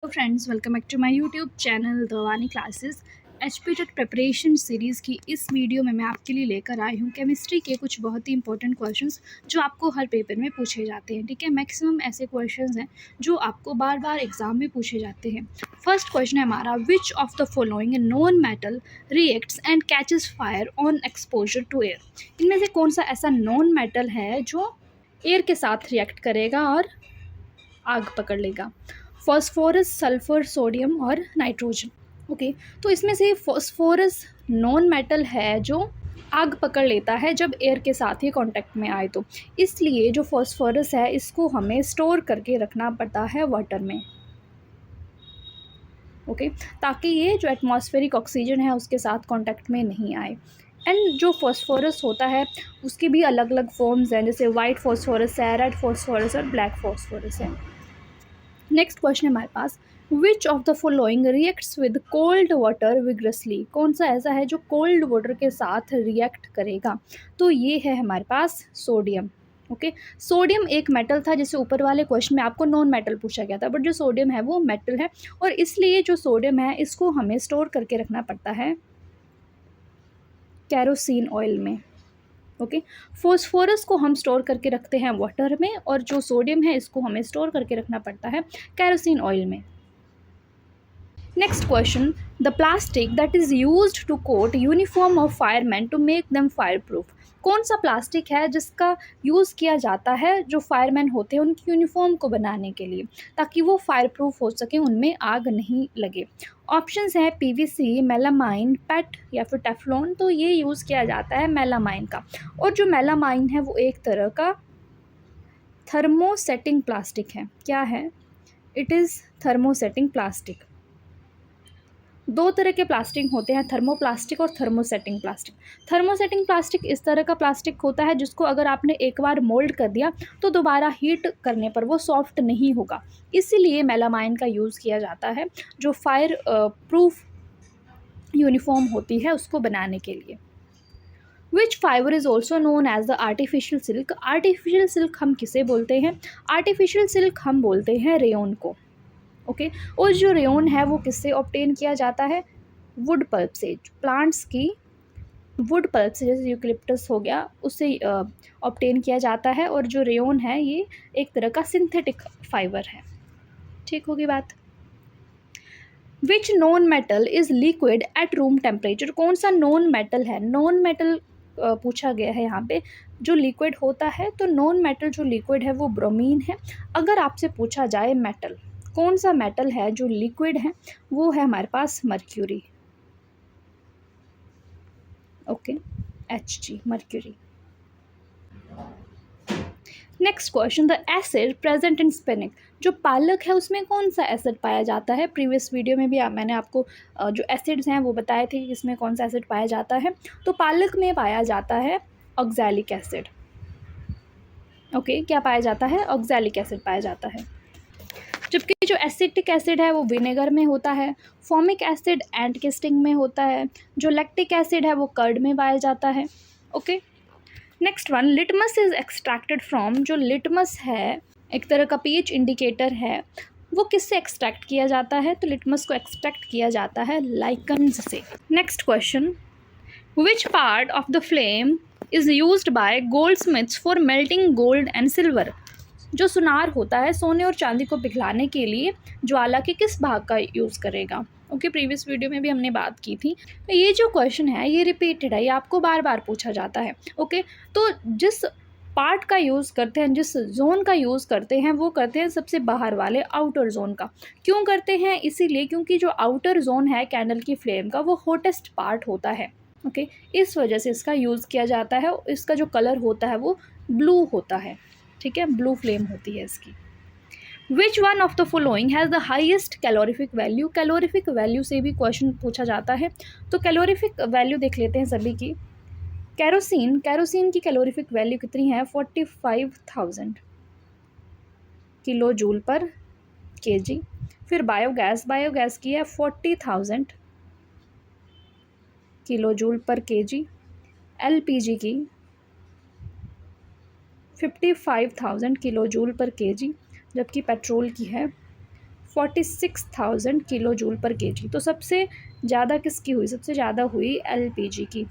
Friends, welcome back to my YouTube channel Dhawani classes. HPTET preparation series की इस video में मैं आपके लिए लेकर आई हूँ केमिस्ट्री के कुछ बहुत ही इंपॉर्टेंट क्वेश्चंस जो आपको हर पेपर में पूछे जाते हैं। ठीक है, मैक्सिमम ऐसे क्वेश्चंस हैं जो आपको बार बार एग्जाम में पूछे जाते हैं। फर्स्ट क्वेश्चन है हमारा, which of the following non metal reacts and catches fire on exposure to air. इनमें से कौन सा ऐसा नॉन मेटल है जो एयर के साथ रिएक्ट करेगा और आग पकड़ लेगा? फॉस्फोरस, सल्फर, सोडियम और नाइट्रोजन। ओके, तो इसमें से फॉस्फोरस नॉन मेटल है जो आग पकड़ लेता है जब एयर के साथ ही कांटेक्ट में आए, तो इसलिए जो फॉस्फोरस है इसको हमें स्टोर करके रखना पड़ता है वाटर में। ओके, ताकि ये जो एटमॉस्फेरिक ऑक्सीजन है उसके साथ कांटेक्ट में नहीं आए। एंड जो फॉस्फोरस होता है उसकी भी अलग अलग फॉर्म्स हैं, जैसे वाइट फॉस्फोरस है, रेड फॉस्फोरस और ब्लैक फॉस्फोरस है। नेक्स्ट क्वेश्चन है हमारे पास, which of the following reacts with cold water vigorously. कौन सा ऐसा है जो कोल्ड वाटर के साथ रिएक्ट करेगा? तो ये है हमारे पास सोडियम। ओके, सोडियम एक मेटल था, जैसे ऊपर वाले क्वेश्चन में आपको नॉन मेटल पूछा गया था, बट जो सोडियम है वो मेटल है और इसलिए जो सोडियम है इसको हमें स्टोर करके रखना पड़ता है कैरोसिन ऑयल में। ओके, फॉस्फोरस को हम स्टोर करके रखते हैं वाटर में और जो सोडियम है इसको हमें स्टोर करके रखना पड़ता है कैरोसिन ऑयल में। Next question, the plastic that is used to coat uniform of fireman to make them fire proof. कौन सा प्लास्टिक है जिसका यूज़ किया जाता है जो फायरमैन होते हैं उनकी यूनिफॉर्म को बनाने के लिए, ताकि वो फायर प्रूफ हो सके, उनमें आग नहीं लगे? ऑप्शंस हैं पीवीसी, मेलामाइन, पेट या फिर टेफ्लॉन। तो ये यूज़ किया जाता है मेलामाइन का, और जो मेलामाइन है वो एक तरह का थर्मोसेटिंग प्लास्टिक है। क्या है? It is thermosetting plastic. दो तरह के प्लास्टिक होते हैं, थर्मोप्लास्टिक और थर्मोसेटिंग प्लास्टिक। थर्मोसेटिंग प्लास्टिक इस तरह का प्लास्टिक होता है जिसको अगर आपने एक बार मोल्ड कर दिया तो दोबारा हीट करने पर वो सॉफ्ट नहीं होगा, इसीलिए मेलामाइन का यूज़ किया जाता है जो फायर प्रूफ यूनिफॉर्म होती है उसको बनाने के लिए। Which fibre is also known as the artificial silk. Artificial silk हम किसे बोलते हैं? आर्टिफिशियल सिल्क हम बोलते हैं रेयन को। ओके, और जो रेयन है वो किससे ऑब्टेन किया जाता है? वुड पल्प से, प्लांट्स की वुड पल्प से, जैसे यूकलिप्टस हो गया, उससे ऑब्टेन किया जाता है। और जो रेयन है ये एक तरह का सिंथेटिक फाइबर है। ठीक होगी बात। Which non metal is liquid at room temperature. कौन सा नॉन मेटल है? नॉन मेटल पूछा गया है यहाँ पे जो लिक्विड होता है, तो नॉन मेटल जो लिक्विड है वो ब्रोमीन है। अगर आपसे पूछा जाए मेटल, कौन सा मेटल है जो लिक्विड है, वो है हमारे पास mercury. Okay, Hg, mercury. Next question, the acid present in spinach. जो पालक है उसमें कौन सा एसिड पाया जाता है? प्रीवियस वीडियो में भी मैंने आपको जो एसिड्स हैं वो बताए थे कि इसमें कौन सा एसिड पाया जाता है। तो पालक में पाया जाता है ऑक्सैलिक एसिड। ओके, क्या पाया जाता है? ऑक्सैलिक एसिड पाया जाता है। जबकि जो एसिटिक एसिड है वो विनेगर में होता है, फॉर्मिक एसिड एंट किस्टिंग में होता है, जो लैक्टिक एसिड है वो कर्ड में पाया जाता है। Okay, next one, litmus is extracted from. जो लिटमस है एक तरह का पीएच इंडिकेटर है, वो किससे एक्सट्रैक्ट किया जाता है? तो लिटमस को एक्सट्रैक्ट किया जाता है लाइकन्स से। Next question, which part of the flame is used by gold Smiths for melting gold and silver. जो सुनार होता है सोने और चांदी को पिघलाने के लिए ज्वाला के किस भाग का यूज़ करेगा? ओके, प्रीवियस वीडियो में भी हमने बात की थी। तो ये जो क्वेश्चन है ये रिपीटेड है, ये आपको बार बार पूछा जाता है। ओके, तो जिस पार्ट का यूज़ करते हैं, जिस जोन का यूज़ करते हैं, वो करते हैं सबसे बाहर वाले आउटर जोन का। क्यों करते हैं? इसीलिए क्योंकि जो आउटर जोन है कैंडल की फ्लेम का वो हॉटेस्ट पार्ट होता है। ओके, इस वजह से इसका यूज़ किया जाता है। इसका जो कलर होता है वो ब्लू होता है। ठीक है, ब्लू फ्लेम होती है इसकी। Which one of the following has the highest calorific value. Calorific value से भी क्वेश्चन पूछा जाता है, तो कैलोरीफिक वैल्यू देख लेते हैं सभी की। कैरोसिन की कैलोरीफिक वैल्यू कितनी है? 45,000 किलो जूल पर केजी। फिर बायोगैस की है 40,000 kilo joule per KG. LPG की 55,000 किलो जूल पर केजी, जबकि पेट्रोल की है 46,000 किलो जूल पर केजी। तो सबसे ज़्यादा किसकी हुई? सबसे ज़्यादा हुई एलपीजी की,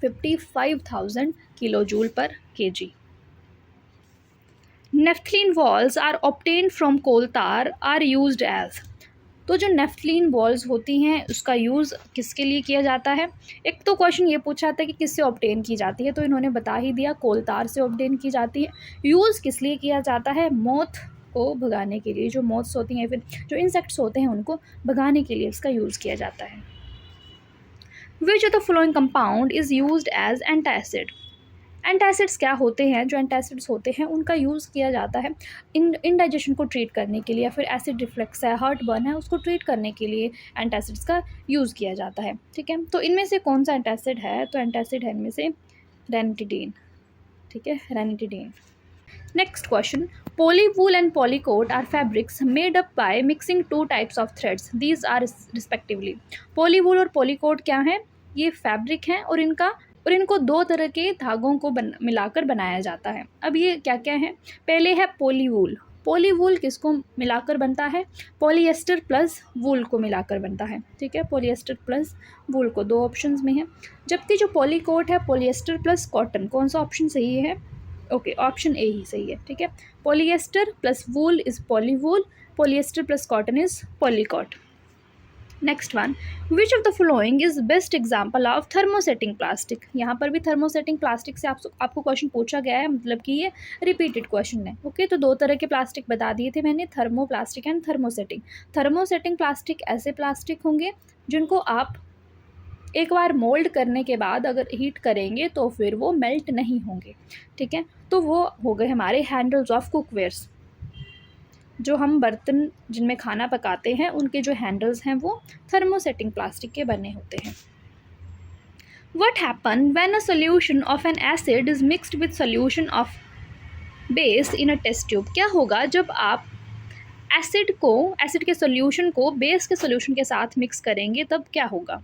55,000 kilo joule per kg. Naphthalene balls are obtained from coal tar are used as. तो जो नेफ्थलीन बॉल्स होती हैं उसका यूज़ किसके लिए किया जाता है? एक तो क्वेश्चन ये पूछा था कि किससे ऑब्टेन की जाती है, तो इन्होंने बता ही दिया, कोल तार से ऑब्टेन की जाती है। यूज़ किस लिए किया जाता है? मौत को भगाने के लिए, जो मौत्स होती हैं फिर जो इंसेक्ट्स होते हैं उनको भगाने के लिए इसका यूज़ किया जाता है। Which of the following compound is used as antacid. Antacids क्या होते हैं? जो एंटासिड्स होते हैं उनका यूज़ किया जाता है इंडाइजेशन को ट्रीट करने के लिए, या फिर एसिड रिफ्लक्स है, हार्ट बर्न है, उसको ट्रीट करने के लिए एंटासिड्स का यूज़ किया जाता है। ठीक है, तो इनमें से कौन सा एंटासिड है? तो एंटासिड है इनमें से रेनिटिडीन। ठीक है, ranitidine. Next question, polywool and polycot are fabrics made up by mixing two types of threads, these are respectively. Polywool और पॉलीकोट क्या हैं? ये फैब्रिक हैं और इनको दो तरह के धागों को मिलाकर बनाया जाता है। अब ये क्या क्या है? पहले है पॉलीवूल। पॉलीवूल किसको मिलाकर बनता है? पॉलीएस्टर प्लस वूल को मिलाकर बनता है। ठीक है, पॉलीएस्टर प्लस वूल को, दो ऑप्शंस में है। जबकि जो पॉलीकोट है पॉलीएस्टर प्लस कॉटन। कौन सा ऑप्शन सही है? ओके, ऑप्शन ए ही सही है। ठीक है, polyester plus wool is polywool, polyester plus cotton is polycot. Next one, which of the following is best example of thermosetting plastic. यहाँ पर भी थर्मोसेटिंग प्लास्टिक से आपको क्वेश्चन पूछा गया है, मतलब कि ये रिपीटेड क्वेश्चन है। ओके, तो दो तरह के प्लास्टिक बता दिए थे मैंने, thermo plastic and thermosetting. Thermosetting plastic ऐसे प्लास्टिक होंगे जिनको आप एक बार मोल्ड करने के बाद अगर हीट करेंगे तो फिर वो मेल्ट नहीं होंगे। ठीक है, तो वो हो गए हमारे हैंडल्स ऑफ कुकवेयर्स। जो हम बर्तन जिनमें खाना पकाते हैं उनके जो हैंडल्स हैं वो थर्मोसेटिंग प्लास्टिक के बने होते हैं। What happen when a solution of an acid is mixed with solution of base in a test tube? क्या होगा जब आप एसिड के सोल्यूशन को बेस के सोल्यूशन के साथ मिक्स करेंगे, तब क्या होगा?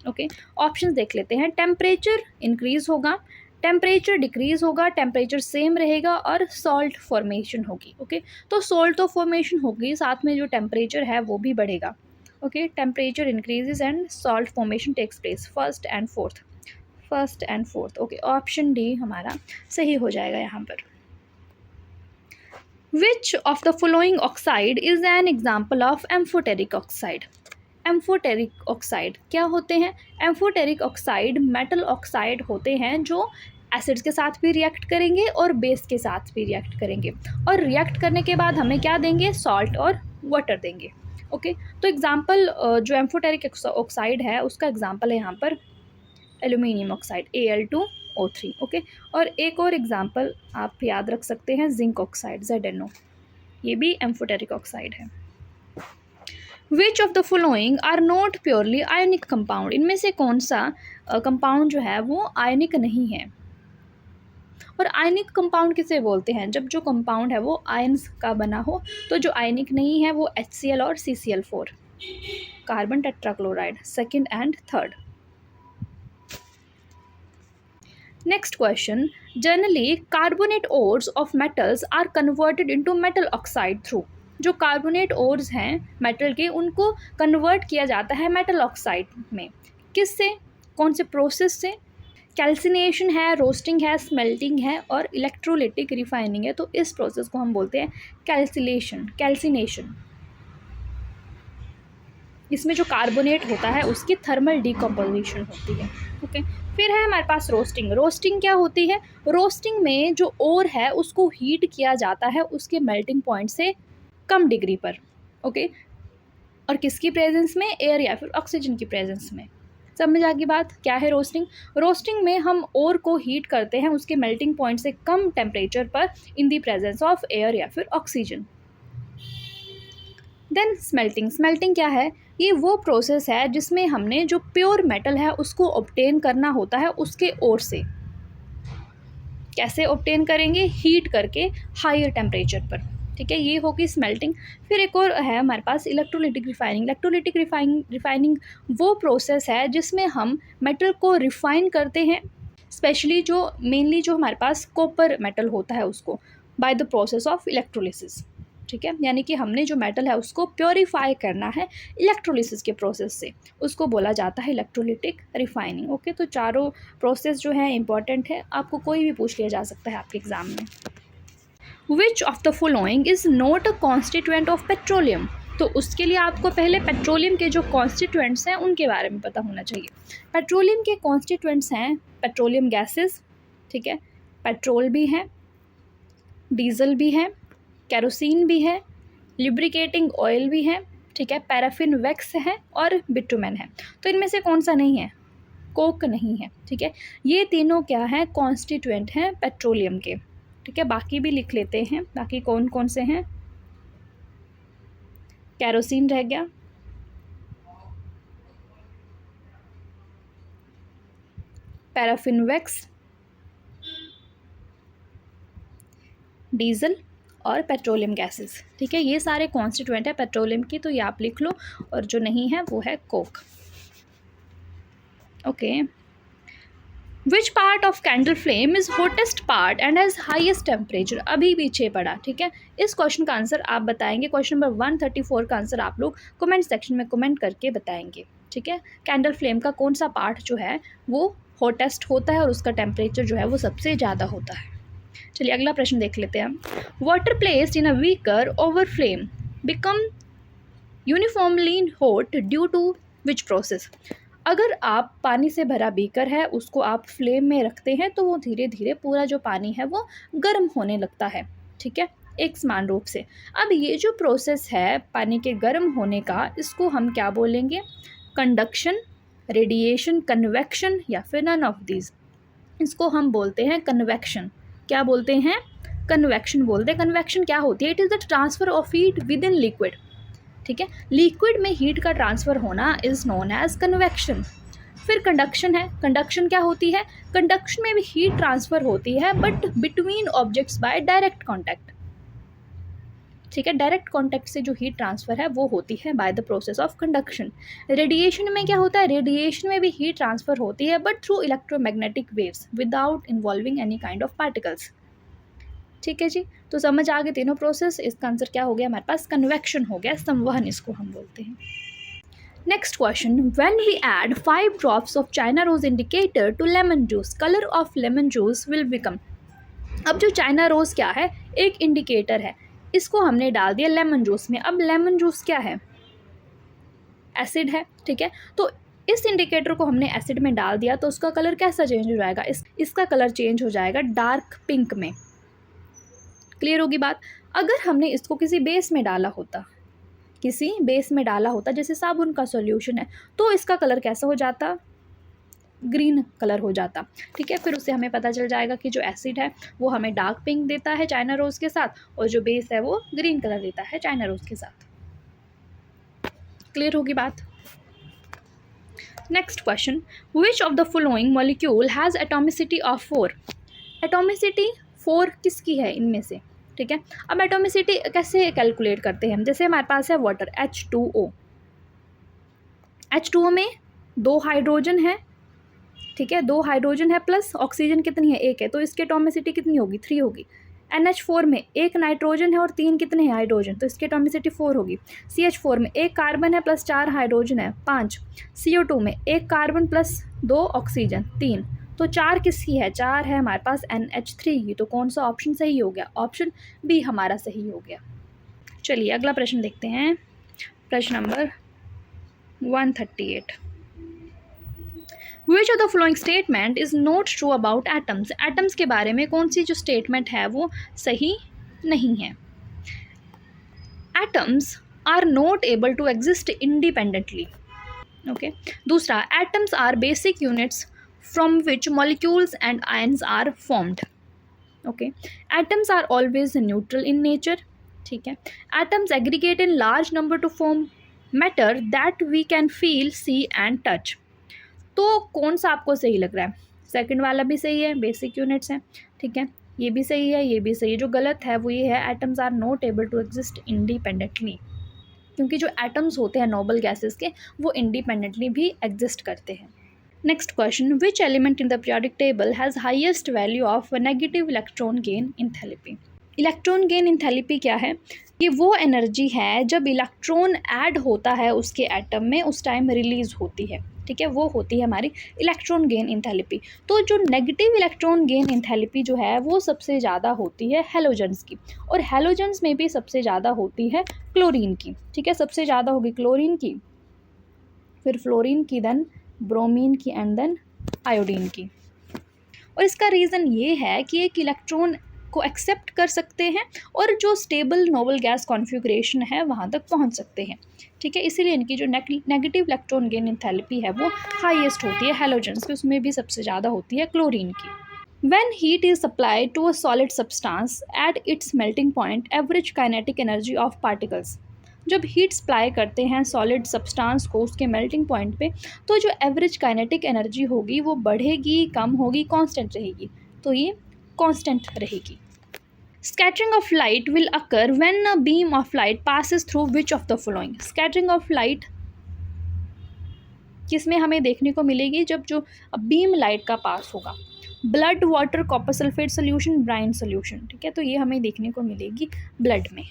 ओके, ऑप्शंस देख लेते हैं। टेम्परेचर इंक्रीज़ होगा, टेम्परेचर डिक्रीज़ होगा, टेम्परेचर सेम रहेगा और सॉल्ट फॉर्मेशन होगी। ओके, तो सॉल्ट तो फॉर्मेशन होगी, साथ में जो टेम्परेचर है वो भी बढ़ेगा। Okay, temperature increases and salt formation takes place, first and fourth. Okay, option D हमारा सही हो जाएगा यहाँ पर। Which of the following oxide is an example of amphoteric oxide. Amphoteric oxide क्या होते हैं? एम्फोटेरिक ऑक्साइड मेटल ऑक्साइड होते हैं जो एसिड्स के साथ भी रिएक्ट करेंगे और बेस के साथ भी रिएक्ट करेंगे, और रिएक्ट करने के बाद हमें क्या देंगे? सॉल्ट और वाटर देंगे। ओके, तो एग्जांपल जो एम्फोटेरिक ऑक्साइड है उसका एग्जांपल है यहाँ पर एल्यूमिनियम ऑक्साइड Al2O3। ओके, और एक और एग्जांपल आप याद रख सकते हैं, जिंक ऑक्साइड ZnO, ये भी एम्फोटेरिक ऑक्साइड है। Which of the following are not purely ionic compound. इनमें से कौन सा कंपाउंड जो है वो आयनिक नहीं है? और आयनिक कंपाउंड किसे बोलते हैं? जब जो कंपाउंड है वो आयन्स का बना हो। तो जो आयनिक नहीं है वो HCl और CCl4, carbon tetrachloride, second and third. Next question, generally carbonate ores of metals are converted into metal oxide through. जो कार्बोनेट ओर्स हैं मेटल के उनको कन्वर्ट किया जाता है मेटल ऑक्साइड में। किससे? कौन से प्रोसेस से? कैल्सिनेशन है, रोस्टिंग है, स्मेल्टिंग है और इलेक्ट्रोलिटिक रिफाइनिंग है। तो इस प्रोसेस को हम बोलते हैं कैल्सिनेशन। इसमें जो कार्बोनेट होता है उसकी थर्मल डिकम्पोजिशन होती है। ओके, फिर है हमारे पास रोस्टिंग क्या होती है? रोस्टिंग में जो ओर है उसको हीट किया जाता है उसके मेल्टिंग पॉइंट से कम डिग्री पर। ओके, और किसकी प्रेजेंस में? एयर या फिर ऑक्सीजन की प्रेजेंस में। समझ आ गई बात? क्या है रोस्टिंग में हम ओर को हीट करते हैं उसके मेल्टिंग पॉइंट से कम टेम्परेचर पर इन दी प्रेजेंस ऑफ एयर या फिर ऑक्सीजन। देन स्मेल्टिंग क्या है? ये वो प्रोसेस है जिसमें हमने जो प्योर मेटल है उसको ऑब्टेन करना होता है उसके ओर से। कैसे ऑब्टेन करेंगे? हीट करके हायर टेम्परेचर पर। ठीक है, ये होगी स्मेल्टिंग। फिर एक और है हमारे पास इलेक्ट्रोलिटिक रिफाइनिंग वो प्रोसेस है जिसमें हम मेटल को रिफाइन करते हैं, स्पेशली मेनली जो हमारे पास कॉपर मेटल होता है उसको, by the process of electrolysis. ठीक है, यानी कि हमने जो मेटल है उसको प्योरीफाई करना है इलेक्ट्रोलिसिस के प्रोसेस से, उसको बोला जाता है इलेक्ट्रोलिटिक रिफाइनिंग। ओके, तो चारों प्रोसेस जो है इंपॉर्टेंट है, आपको कोई भी पूछ लिया जा सकता है आपके एग्जाम में। विच of the following is not a constituent of petroleum, तो उसके लिए आपको पहले पेट्रोलियम के जो कॉन्स्टिट्यूएंट्स हैं उनके बारे में पता होना चाहिए। पेट्रोलियम के कॉन्स्टिट्यूएंट्स हैं पेट्रोलियम गैसेस, ठीक है, पेट्रोल भी है, डीजल भी है, केरोसिन भी है, लिब्रिकेटिंग ऑयल भी है, ठीक है, पैराफिन वैक्स है और बिटुमेन है। तो इनमें से कौन सा नहीं है? कोक नहीं है, ठीक है। ये तीनों क्या हैं? कॉन्स्टिट्यूएंट हैं पेट्रोलियम के, ठीक है। बाकी भी लिख लेते हैं, बाकी कौन कौन से हैं। केरोसिन रह गया, पैराफिन वैक्स, डीजल और पेट्रोलियम गैसेस, ठीक है। ये सारे कॉन्स्टिट्यूएंट है पेट्रोलियम की, तो ये आप लिख लो। और जो नहीं है वो है Coke. Okay, which part of candle flame is hottest part and has highest temperature? अभी पीछे पड़ा, ठीक है। इस क्वेश्चन का आंसर आप बताएंगे। क्वेश्चन नंबर 134 का आंसर आप लोग कमेंट सेक्शन में कमेंट करके बताएंगे, ठीक है। कैंडल फ्लेम का कौन सा पार्ट जो है वो हॉटेस्ट होता है और उसका टेम्परेचर जो है वो सबसे ज़्यादा होता है। चलिए अगला प्रश्न देख लेते हैं हम। Water placed in a beaker over flame become uniformly hot due to which process? अगर आप पानी से भरा बीकर है उसको आप फ्लेम में रखते हैं तो वो धीरे धीरे पूरा जो पानी है वो गर्म होने लगता है, ठीक है, एक समान रूप से। अब ये जो प्रोसेस है पानी के गर्म होने का, इसको हम क्या बोलेंगे? कंडक्शन, रेडिएशन, कन्वेक्शन या फिर नन ऑफ दीज। इसको हम बोलते हैं कन्वेक्शन। क्या बोलते हैं? कन्वेक्शन बोलते हैं। कन्वेक्शन क्या होती है? It is the transfer of heat with in liquid, ठीक है। लिक्विड में हीट का ट्रांसफ़र होना इज़ नोन एज कन्वेक्शन। फिर कंडक्शन है। कंडक्शन क्या होती है? कंडक्शन में भी हीट ट्रांसफ़र होती है but between objects by direct contact, ठीक है। डायरेक्ट कॉन्टैक्ट से जो हीट ट्रांसफ़र है वो होती है by the process of conduction. Radiation में क्या होता है? रेडिएशन में भी हीट ट्रांसफ़र होती है but through electromagnetic waves without involving any kind of particles, ठीक है जी। तो समझ आ गए तीनों प्रोसेस। इसका आंसर क्या हो गया हमारे पास? कन्वेक्शन हो गया, संवहन इसको हम बोलते हैं। Next question, when we add 5 drops of china rose indicator to lemon juice, colour of lemon juice will become. अब जो चाइना रोज क्या है? एक इंडिकेटर है, इसको हमने डाल दिया लेमन जूस में। अब लेमन जूस क्या है? एसिड है, ठीक है। तो इस इंडिकेटर को हमने एसिड में डाल दिया तो उसका कलर कैसा चेंज हो जाएगा? इसका कलर चेंज हो जाएगा डार्क पिंक में। क्लियर होगी बात? अगर हमने इसको किसी बेस में डाला होता, किसी बेस में डाला होता जैसे साबुन का सॉल्यूशन है, तो इसका कलर कैसा हो जाता? ग्रीन कलर हो जाता, ठीक है। फिर उससे हमें पता चल जाएगा कि जो एसिड है वो हमें डार्क पिंक देता है चाइना रोज के साथ, और जो बेस है वो ग्रीन कलर देता है चाइना रोज के साथ। क्लियर होगी बात? Next question, which of the following molecule has atomicity of 4? Atomicity 4 किसकी है इनमें से, ठीक है। अब एटॉमिसिटी कैसे कैलकुलेट करते हैं हम? जैसे हमारे पास है वाटर H2O, H2O में 2 हाइड्रोजन है, ठीक है, 2 हाइड्रोजन है प्लस ऑक्सीजन कितनी है? 1 है, तो इसकी एटॉमिसिटी कितनी होगी? 3 होगी। NH4 में 1 नाइट्रोजन है और 3 कितने हैं? हाइड्रोजन, तो इसकी एटॉमिसिटी 4 होगी। CH4 में 1 कार्बन है प्लस 4 हाइड्रोजन है, 5। CO2 में 1 कार्बन प्लस 2 ऑक्सीजन, 3। तो 4 किसकी है? 4 है हमारे पास NH3 की। तो कौन सा ऑप्शन सही हो गया? ऑप्शन बी हमारा सही हो गया। चलिए अगला प्रश्न देखते हैं, प्रश्न number 138। Which of the following statement is not true about atoms? Atoms के बारे में कौन सी जो स्टेटमेंट है वो सही नहीं है? Atoms are not able to exist independently, okay. दूसरा, atoms are basic units from which molecules and ions are formed, okay. Atoms are always neutral in nature, ठीक है। Atoms aggregate in large number to form matter that we can feel, see and touch. तो कौन सा आपको सही लग रहा है? सेकंड वाला भी सही है, बेसिक यूनिट्स हैं, ठीक है, ये भी सही है, ये भी सही है। जो गलत है वो ये है, atoms are not able to exist independently, क्योंकि जो एटम्स होते हैं नोबल गैसेस के वो इंडिपेंडेंटली भी एग्जिस्ट करते हैं। Next question, which element in the periodic table has highest value of negative electron gain enthalpy? Electron gain enthalpy क्या है? ये वो एनर्जी है जब इलेक्ट्रॉन ऐड होता है उसके एटम में, उस टाइम रिलीज़ होती है, ठीक है, वो होती है हमारी इलेक्ट्रॉन गेन इंथैल्पी। तो जो नेगेटिव इलेक्ट्रॉन गेन इंथैल्पी जो है वो सबसे ज़्यादा होती है हैलोजेंस की, और हैलोजेंस में भी सबसे ज़्यादा होती है क्लोरीन की, ठीक है, सबसे ज़्यादा होगी क्लोरीन की, फिर फ्लोरीन की, देन ब्रोमीन की, एंड देन आयोडीन की। और इसका रीज़न ये है कि एक इलेक्ट्रॉन को एक्सेप्ट कर सकते हैं और जो स्टेबल नोबल गैस कॉन्फ़िगरेशन है वहाँ तक पहुँच सकते हैं, ठीक है, इसीलिए इनकी जो नेगेटिव इलेक्ट्रॉन गेन इंथैल्पी है वो हाईएस्ट होती है हैलोजेंस की, उसमें भी सबसे ज़्यादा होती है क्लोरीन की। When heat is supplied to a solid substance at its melting point, average kinetic energy of particles, जब हीट सप्लाई करते हैं सॉलिड सब्सटेंस को उसके मेल्टिंग पॉइंट पे, तो जो एवरेज काइनेटिक एनर्जी होगी वो बढ़ेगी, कम होगी, कांस्टेंट रहेगी? तो ये कांस्टेंट रहेगी। Scattering of light will occur when a beam of light passes through which of the following? Scattering of light किसमें हमें देखने को मिलेगी? जब जो बीम लाइट का पास होगा, blood, water, copper sulphate solution, brine solution, ठीक है, तो ये हमें देखने को मिलेगी ब्लड में।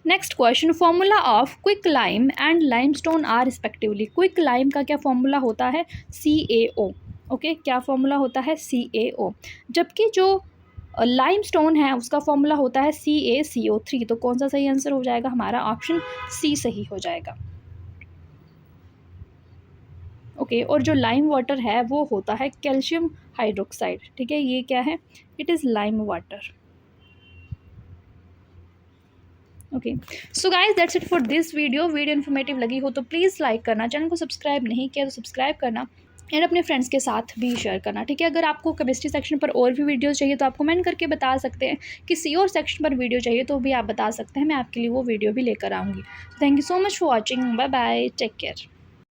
Next question, formula of quick lime and limestone are respectively. Quick lime का क्या फॉर्मूला होता है? CaO, ओके, क्या फॉर्मूला होता है? CaO। जबकि जो लाइमस्टोन है उसका फॉर्मूला होता है CaCO3। तो कौन सा सही आंसर हो जाएगा? हमारा ऑप्शन सी सही हो जाएगा, ओके। और जो लाइम वाटर है वो होता है कैल्शियम हाइड्रोक्साइड, ठीक है, ये क्या है? It is lime water, okay. So guys that's it for this video informative लगी हो तो प्लीज़ लाइक करना, चैनल को सब्सक्राइब नहीं किया तो सब्सक्राइब करना, एंड अपने फ्रेंड्स के साथ भी शेयर करना, ठीक है। अगर आपको केमिस्ट्री सेक्शन पर और भी वीडियोस चाहिए तो आप कमेंट करके बता सकते हैं। किसी और सेक्शन पर वीडियो चाहिए तो भी आप बता सकते हैं, मैं आपके लिए वो वीडियो भी लेकर आऊँगी। Thank you so much for watching, bye bye, take care.